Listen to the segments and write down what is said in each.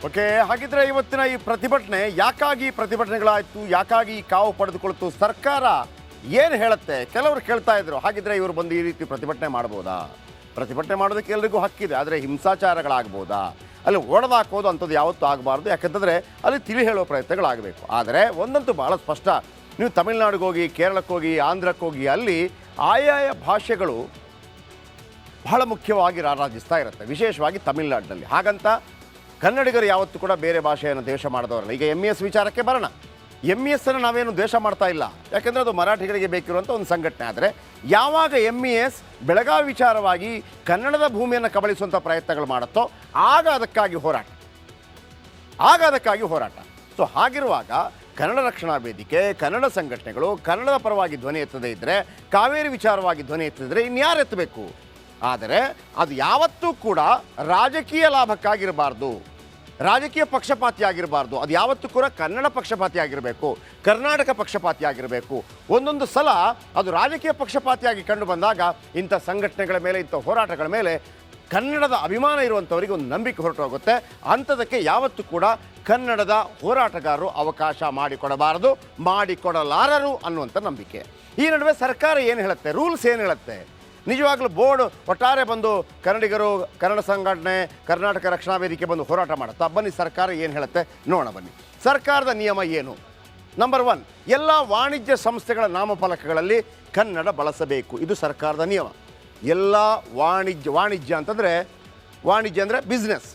Okay, ಹಾಗಿದ್ರೆ ಇವತ್ತಿನ ಈ ಪ್ರತಿಭಟನೆ ಯಾಕಾಗಿ ಪ್ರತಿಭಟನೆಗಳಾಯಿತು, ಯಾಕಾಗಿ ಈ ಕಾವು ಪಡೆದುಕೊಳ್ತು, ಸರ್ಕಾರ ಏನು ಹೇಳುತ್ತೆ? ಕೆಲವರು ಕೇಳ್ತಾ ಇದ್ರು, ಹಾಗಿದ್ರೆ ಇವರು ಬಂದು ಈ ರೀತಿ ಪ್ರತಿಭಟನೆ ಮಾಡ್ಬೋದಾ? ಪ್ರತಿಭಟನೆ ಮಾಡೋದಕ್ಕೆ ಎಲ್ರಿಗೂ ಹಕ್ಕಿದೆ, ಆದರೆ ಹಿಂಸಾಚಾರಗಳಾಗ್ಬೋದಾ, ಅಲ್ಲಿ ಒಡೆದಾಕೋದು ಅಂಥದ್ದು ಯಾವತ್ತೂ ಆಗಬಾರ್ದು. ಯಾಕಂತಂದರೆ ಅಲ್ಲಿ ತಿಳಿ ಹೇಳೋ ಪ್ರಯತ್ನಗಳಾಗಬೇಕು. ಆದರೆ ಒಂದಂತೂ ಭಾಳ ಸ್ಪಷ್ಟ, ನೀವು ತಮಿಳ್ನಾಡಿಗೆ ಹೋಗಿ, ಕೇರಳಕ್ಕೆ ಹೋಗಿ, ಆಂಧ್ರಕ್ಕೆ ಹೋಗಿ, ಅಲ್ಲಿ ಆಯಾಯ ಭಾಷೆಗಳು ಬಹಳ ಮುಖ್ಯವಾಗಿ ರಾರಾಜಿಸ್ತಾ ಇರುತ್ತೆ, ವಿಶೇಷವಾಗಿ ತಮಿಳ್ನಾಡಿನಲ್ಲಿ. ಹಾಗಂತ ಕನ್ನಡಿಗರು ಯಾವತ್ತೂ ಕೂಡ ಬೇರೆ ಭಾಷೆಯನ್ನು ದ್ವೇಷ ಮಾಡಿದವರಲ್ಲ. ಈಗ MES ವಿಚಾರಕ್ಕೆ ಬರೋಣ. MES ಅನ್ನು ನಾವೇನು ದ್ವೇಷ ಮಾಡ್ತಾ ಇಲ್ಲ, ಯಾಕೆಂದರೆ ಅದು ಮರಾಠಿಗರಿಗೆ ಬೇಕಿರುವಂಥ ಒಂದು ಸಂಘಟನೆ. ಆದರೆ ಯಾವಾಗ MES ಬೆಳಗಾವಿ ವಿಚಾರವಾಗಿ ಕನ್ನಡದ ಭೂಮಿಯನ್ನು ಕಬಳಿಸುವಂಥ ಪ್ರಯತ್ನಗಳು ಮಾಡುತ್ತೋ ಆಗ ಅದಕ್ಕಾಗಿ ಹೋರಾಟ. ಸೊ ಹಾಗಿರುವಾಗ ಕನ್ನಡ ರಕ್ಷಣಾ ವೇದಿಕೆ, ಕನ್ನಡ ಸಂಘಟನೆಗಳು ಕನ್ನಡದ ಪರವಾಗಿ ಧ್ವನಿ ಎತ್ತದೇ ಇದ್ದರೆ, ಕಾವೇರಿ ವಿಚಾರವಾಗಿ ಧ್ವನಿ ಎತ್ತಿದ್ರೆ ಇನ್ಯಾರು ಎತ್ತಬೇಕು? ಆದರೆ ಅದು ಯಾವತ್ತೂ ಕೂಡ ರಾಜಕೀಯ ಲಾಭಕ್ಕಾಗಿರಬಾರ್ದು, ರಾಜಕೀಯ ಪಕ್ಷಪಾತಿ ಆಗಿರಬಾರ್ದು. ಅದು ಯಾವತ್ತೂ ಕೂಡ ಕನ್ನಡ ಪಕ್ಷಪಾತಿ ಆಗಿರಬೇಕು, ಕರ್ನಾಟಕ ಪಕ್ಷಪಾತಿ ಆಗಿರಬೇಕು. ಒಂದೊಂದು ಸಲ ಅದು ರಾಜಕೀಯ ಪಕ್ಷಪಾತಿಯಾಗಿ ಕಂಡು ಬಂದಾಗ ಇಂಥ ಸಂಘಟನೆಗಳ ಮೇಲೆ, ಇಂಥ ಹೋರಾಟಗಳ ಮೇಲೆ ಕನ್ನಡದ ಅಭಿಮಾನ ಇರುವಂಥವರಿಗೆ ಒಂದು ನಂಬಿಕೆ ಹೊರಟು ಹೋಗುತ್ತೆ. ಅಂಥದಕ್ಕೆ ಯಾವತ್ತೂ ಕೂಡ ಕನ್ನಡದ ಹೋರಾಟಗಾರರು ಅವಕಾಶ ಮಾಡಿಕೊಡಬಾರದು, ಮಾಡಿಕೊಡಲಾರರು ಅನ್ನುವಂಥ ನಂಬಿಕೆ. ಈ ನಡುವೆ ಸರ್ಕಾರ ಏನು ಹೇಳುತ್ತೆ, ರೂಲ್ಸ್ ಏನು ಹೇಳುತ್ತೆ? ನಿಜವಾಗ್ಲೂ ಬೋರ್ಡ್ ಒಟ್ಟಾರೆ ಬಂದು ಕನ್ನಡಿಗರು, ಕನ್ನಡ ಸಂಘಟನೆ, ಕರ್ನಾಟಕ ರಕ್ಷಣಾ ವೇದಿಕೆ ಬಂದು ಹೋರಾಟ ಮಾಡುತ್ತಾ? ಬನ್ನಿ ಸರ್ಕಾರ ಏನು ಹೇಳುತ್ತೆ ನೋಡೋಣ ಬನ್ನಿ. ಸರ್ಕಾರದ ನಿಯಮ ಏನು? ನಂಬರ್ 1, ಎಲ್ಲ ವಾಣಿಜ್ಯ ಸಂಸ್ಥೆಗಳ ನಾಮಫಲಕಗಳಲ್ಲಿ ಕನ್ನಡ ಬಳಸಬೇಕು. ಇದು ಸರ್ಕಾರದ ನಿಯಮ. ಎಲ್ಲ ವಾಣಿಜ್ಯ ಅಂತಂದರೆ, ವಾಣಿಜ್ಯ ಅಂದರೆ ಬಿಸ್ನೆಸ್,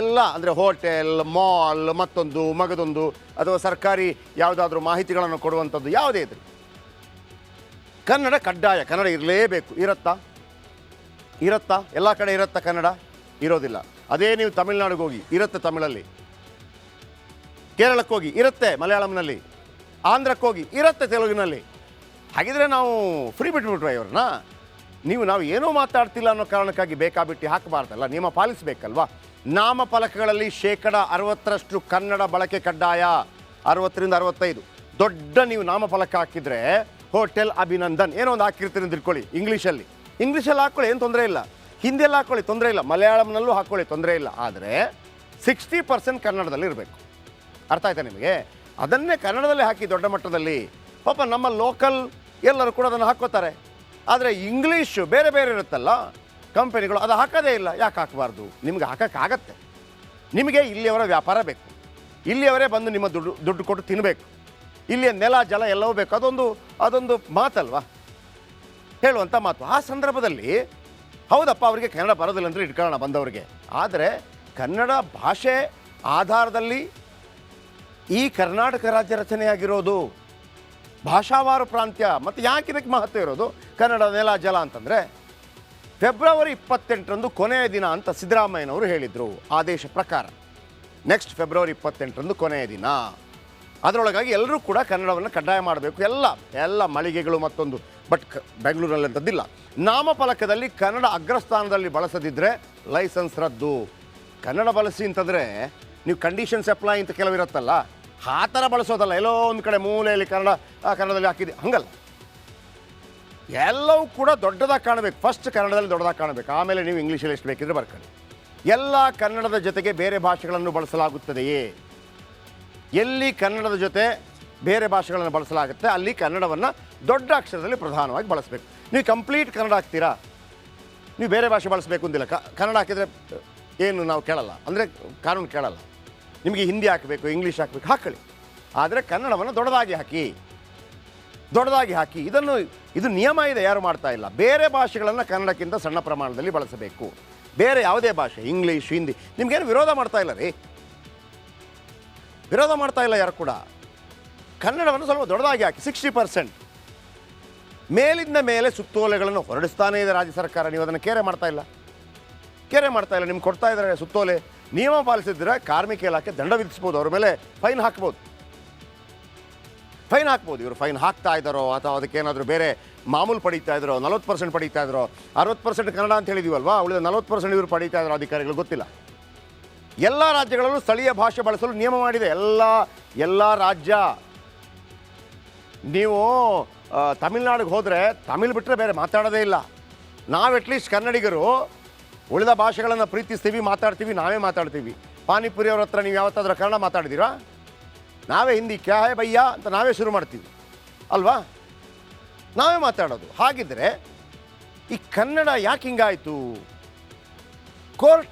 ಎಲ್ಲ ಅಂದರೆ ಹೋಟೆಲ್, ಮಾಲ್, ಮತ್ತೊಂದು ಮಗದೊಂದು, ಅಥವಾ ಸರ್ಕಾರಿ ಯಾವುದಾದ್ರೂ ಮಾಹಿತಿಗಳನ್ನು ಕೊಡುವಂಥದ್ದು ಯಾವುದೇ ಇದ್ರಿ, ಕನ್ನಡ ಕಡ್ಡಾಯ, ಕನ್ನಡ ಇರಲೇಬೇಕು. ಇರುತ್ತಾ ಎಲ್ಲ ಕಡೆ ಇರುತ್ತಾ ಕನ್ನಡ? ಇರೋದಿಲ್ಲ. ಅದೇ ನೀವು ತಮಿಳ್ನಾಡಿಗೆ ಹೋಗಿ ಇರುತ್ತೆ ತಮಿಳಲ್ಲಿ, ಕೇರಳಕ್ಕೆ ಹೋಗಿ ಇರುತ್ತೆ ಮಲಯಾಳಂನಲ್ಲಿ, ಆಂಧ್ರಕ್ಕೆ ಹೋಗಿ ಇರುತ್ತೆ ತೆಲುಗಿನಲ್ಲಿ. ಹಾಗಿದ್ರೆ ನಾವು ಫ್ರೀ ಬಿಟ್ಬಿಟ್ರೆ ಇವ್ರನ್ನ? ನಾವು ಏನೂ ಮಾತಾಡ್ತಿಲ್ಲ ಅನ್ನೋ ಕಾರಣಕ್ಕಾಗಿ ಬೇಕಾಬಿಟ್ಟು ಹಾಕಬಾರ್ದಲ್ಲ, ನಿಯಮ ಪಾಲಿಸಬೇಕಲ್ವಾ? ನಾಮಫಲಕಗಳಲ್ಲಿ 60% ಕನ್ನಡ ಬಳಕೆ ಕಡ್ಡಾಯ. 60ರಿಂದ 65 ದೊಡ್ಡ ನೀವು ನಾಮಫಲಕ ಹಾಕಿದರೆ, ಹೋಟೆಲ್ ಅಭಿನಂದನ್ ಏನೋ ಒಂದು ಹಾಕಿರ್ತೀರಿ ಅಂತ ತಿಳ್ಕೊಳ್ಳಿ, ಇಂಗ್ಲೀಷಲ್ಲಿ ಹಾಕ್ಕೊಳ್ಳಿ, ಏನು ತೊಂದರೆ ಇಲ್ಲ. ಹಿಂದಿಯಲ್ಲಿ ಹಾಕ್ಕೊಳ್ಳಿ, ತೊಂದರೆ ಇಲ್ಲ. ಮಲಯಾಳಂನಲ್ಲೂ ಹಾಕ್ಕೊಳ್ಳಿ, ತೊಂದರೆ ಇಲ್ಲ. ಆದರೆ 60% ಕನ್ನಡದಲ್ಲಿ ಇರಬೇಕು. ಅರ್ಥ ಆಯ್ತಾ ನಿಮಗೆ? ಅದನ್ನೇ ಕನ್ನಡದಲ್ಲಿ ಹಾಕಿ ದೊಡ್ಡ ಮಟ್ಟದಲ್ಲಿ. ಪಾಪ ನಮ್ಮ ಲೋಕಲ್ ಎಲ್ಲರೂ ಕೂಡ ಅದನ್ನು ಹಾಕ್ಕೋತಾರೆ. ಆದರೆ ಇಂಗ್ಲೀಷು ಬೇರೆ ಬೇರೆ ಇರುತ್ತಲ್ಲ, ಕಂಪನಿಗಳು ಅದು ಹಾಕೋದೇ ಇಲ್ಲ. ಯಾಕೆ ಹಾಕಬಾರ್ದು? ನಿಮಗೆ ಹಾಕೋಕ್ಕಾಗತ್ತೆ. ನಿಮಗೆ ಇಲ್ಲಿಯವರ ವ್ಯಾಪಾರ ಬೇಕು, ಇಲ್ಲಿಯವರೇ ಬಂದು ನಿಮ್ಮ ದುಡ್ಡು ಕೊಟ್ಟು ತಿನ್ನಬೇಕು, ಇಲ್ಲಿಯ ನೆಲ ಜಲ ಎಲ್ಲವೂ ಬೇಕು. ಅದೊಂದು ಮಾತಲ್ವಾ, ಹೇಳುವಂಥ ಮಾತು. ಆ ಸಂದರ್ಭದಲ್ಲಿ ಹೌದಪ್ಪ, ಅವರಿಗೆ ಕನ್ನಡ ಬರೋದಿಲ್ಲ ಅಂದರೆ ಇಟ್ಕೊಳ್ಳೋಣ ಬಂದವರಿಗೆ. ಆದರೆ ಕನ್ನಡ ಭಾಷೆ ಆಧಾರದಲ್ಲಿ ಈ ಕರ್ನಾಟಕ ರಾಜ್ಯ ರಚನೆಯಾಗಿರೋದು, ಭಾಷಾವಾರು ಪ್ರಾಂತ್ಯ. ಮತ್ತು ಯಾಕೆ ಇದಕ್ಕೆ ಮಹತ್ವ ಇರೋದು? ಕನ್ನಡ ನೆಲ ಜಲ ಅಂತಂದರೆ ಫೆಬ್ರವರಿ 28ರಂದು ಕೊನೆಯ ದಿನ ಅಂತ ಸಿದ್ದರಾಮಯ್ಯನವರು ಹೇಳಿದರು ಆದೇಶ ಪ್ರಕಾರ. ನೆಕ್ಸ್ಟ್ ಫೆಬ್ರವರಿ 28ರಂದು ಕೊನೆಯ ದಿನ. ಅದರೊಳಗಾಗಿ ಎಲ್ಲರೂ ಕೂಡ ಕನ್ನಡವನ್ನು ಕಡ್ಡಾಯ ಮಾಡಬೇಕು. ಎಲ್ಲ ಮಳಿಗೆಗಳು ಮತ್ತೊಂದು. ಬಟ್ ಬೆಂಗಳೂರಲ್ಲಿ ಅಂಥದ್ದಿಲ್ಲ. ನಾಮಫಲಕದಲ್ಲಿ ಕನ್ನಡ ಅಗ್ರಸ್ಥಾನದಲ್ಲಿ ಬಳಸದಿದ್ದರೆ ಲೈಸೆನ್ಸ್ ರದ್ದು. ಕನ್ನಡ ಬಳಸಿ ಅಂತಂದರೆ ನೀವು ಕಂಡೀಷನ್ಸ್ ಅಪ್ಲೈ ಅಂತ ಕೆಲವಿರುತ್ತಲ್ಲ, ಆ ಥರ ಬಳಸೋದಲ್ಲ. ಎಲ್ಲೋ ಒಂದು ಕಡೆ ಮೂಲೆಯಲ್ಲಿ ಕನ್ನಡದಲ್ಲಿ ಹಾಕಿದೆ, ಹಂಗಲ್ಲ. ಎಲ್ಲವೂ ಕೂಡ ದೊಡ್ಡದಾಗಿ ಕಾಣಬೇಕು. ಫಸ್ಟ್ ಕನ್ನಡದಲ್ಲಿ ದೊಡ್ಡದಾಗಿ ಕಾಣಬೇಕು, ಆಮೇಲೆ ನೀವು ಇಂಗ್ಲೀಷಲ್ಲಿ ಎಷ್ಟು ಬೇಕಿದ್ರೆ ಬರ್ಕೊಳ್ಳಿ. ಎಲ್ಲ ಕನ್ನಡದ ಜೊತೆಗೆ ಬೇರೆ ಭಾಷೆಗಳನ್ನು ಬಳಸಲಾಗುತ್ತದೆಯೇ? ಎಲ್ಲಿ ಕನ್ನಡದ ಜೊತೆ ಬೇರೆ ಭಾಷೆಗಳನ್ನು ಬಳಸಲಾಗುತ್ತೆ ಅಲ್ಲಿ ಕನ್ನಡವನ್ನು ದೊಡ್ಡ ಅಕ್ಷರದಲ್ಲಿ ಪ್ರಧಾನವಾಗಿ ಬಳಸಬೇಕು. ನೀವು ಕಂಪ್ಲೀಟ್ ಕನ್ನಡ ಹಾಕ್ತೀರಾ, ನೀವು ಬೇರೆ ಭಾಷೆ ಬಳಸಬೇಕು ಅಂದಿಲ್ಲ. ಕನ್ನಡ ಹಾಕಿದರೆ ಏನು ನಾವು ಕೇಳಲ್ಲ, ಅಂದರೆ ಕಾನೂನು ಕೇಳಲ್ಲ. ನಿಮಗೆ ಹಿಂದಿ ಹಾಕಬೇಕು, ಇಂಗ್ಲೀಷ್ ಹಾಕಬೇಕು, ಹಾಕೊಳ್ಳಿ. ಆದರೆ ಕನ್ನಡವನ್ನು ದೊಡ್ಡದಾಗಿ ಹಾಕಿ. ಇದು ನಿಯಮ ಇದೆ, ಯಾರು ಮಾಡ್ತಾ ಇಲ್ಲ. ಬೇರೆ ಭಾಷೆಗಳನ್ನು ಕನ್ನಡಕ್ಕಿಂತ ಸಣ್ಣ ಪ್ರಮಾಣದಲ್ಲಿ ಬಳಸಬೇಕು. ಬೇರೆ ಯಾವುದೇ ಭಾಷೆ, ಇಂಗ್ಲೀಷ್, ಹಿಂದಿ, ನಿಮಗೇನು ವಿರೋಧ ಮಾಡ್ತಾ ಇಲ್ಲ ರೀ, ವಿರೋಧ ಮಾಡ್ತಾ ಇಲ್ಲ ಯಾರು ಕೂಡ. ಕನ್ನಡವನ್ನು ಸ್ವಲ್ಪ ದೊಡ್ಡದಾಗಿ ಹಾಕಿ. 60% ಮೇಲಿಂದ ಮೇಲೆ ಸುತ್ತೋಲೆಗಳನ್ನು ಹೊರಡಿಸ್ತಾನೇ ಇದೆ ರಾಜ್ಯ ಸರ್ಕಾರ. ನೀವು ಅದನ್ನು ಕೇರೆ ಮಾಡ್ತಾ ಇಲ್ಲ. ನಿಮ್ಗೆ ಕೊಡ್ತಾ ಇದ್ದಾರೆ ಸುತ್ತೋಲೆ. ನಿಯಮ ಪಾಲಿಸಿದ್ರೆ ಕಾರ್ಮಿಕ ಇಲಾಖೆ ದಂಡ ವಿಧಿಸ್ಬೋದು, ಅವ್ರ ಮೇಲೆ ಫೈನ್ ಹಾಕ್ಬೋದು. ಇವರು ಫೈನ್ ಹಾಕ್ತಾ ಇದ್ದಾರೋ ಅಥವಾ ಅದಕ್ಕೇನಾದರೂ ಬೇರೆ ಮಾಮೂಲು ಪಡೀತಾ ಇದ್ದಾರೋ, 40% ಪಡೀತಾ ಇದ್ದಾರೋ, 60% ಕನ್ನಡ ಅಂತ ಹೇಳಿದೀವಲ್ವಾ, ಉಳಿದ 40% ಇವರು ಪಡೀತಾ ಇದ್ದಾರೋ ಅಧಿಕಾರಿಗಳು ಗೊತ್ತಿಲ್ಲ. ಎಲ್ಲ ರಾಜ್ಯಗಳಲ್ಲೂ ಸ್ಥಳೀಯ ಭಾಷೆ ಬಳಸಲು ನಿಯಮ ಮಾಡಿದೆ ಎಲ್ಲ ರಾಜ್ಯ. ನೀವು ತಮಿಳ್ನಾಡಿಗೆ ಹೋದರೆ ತಮಿಳ್ ಬಿಟ್ಟರೆ ಬೇರೆ ಮಾತಾಡೋದೇ ಇಲ್ಲ. ನಾವು ಅಟ್ಲೀಸ್ಟ್ ಕನ್ನಡಿಗರು ಉಳಿದ ಭಾಷೆಗಳನ್ನು ಪ್ರೀತಿಸ್ತೀವಿ, ಮಾತಾಡ್ತೀವಿ, ನಾವೇ ಮಾತಾಡ್ತೀವಿ. ಪಾನಿಪುರಿ ಅವ್ರ ಹತ್ರ ನೀವು ಯಾವತ್ತಾದ್ರೂ ಕನ್ನಡ ಮಾತಾಡಿದ್ದೀರಾ? ನಾವೇ ಹಿಂದಿ ಕ್ಯಾ ಹೈ ಭಯ್ಯ ಅಂತ ನಾವೇ ಶುರು ಮಾಡ್ತೀವಿ ಅಲ್ವಾ? ನಾವೇ ಮಾತಾಡೋದು. ಹಾಗಿದ್ದರೆ ಈ ಕನ್ನಡ ಯಾಕೆ ಹಿಂಗಾಯಿತು? ಕೋರ್ಟ್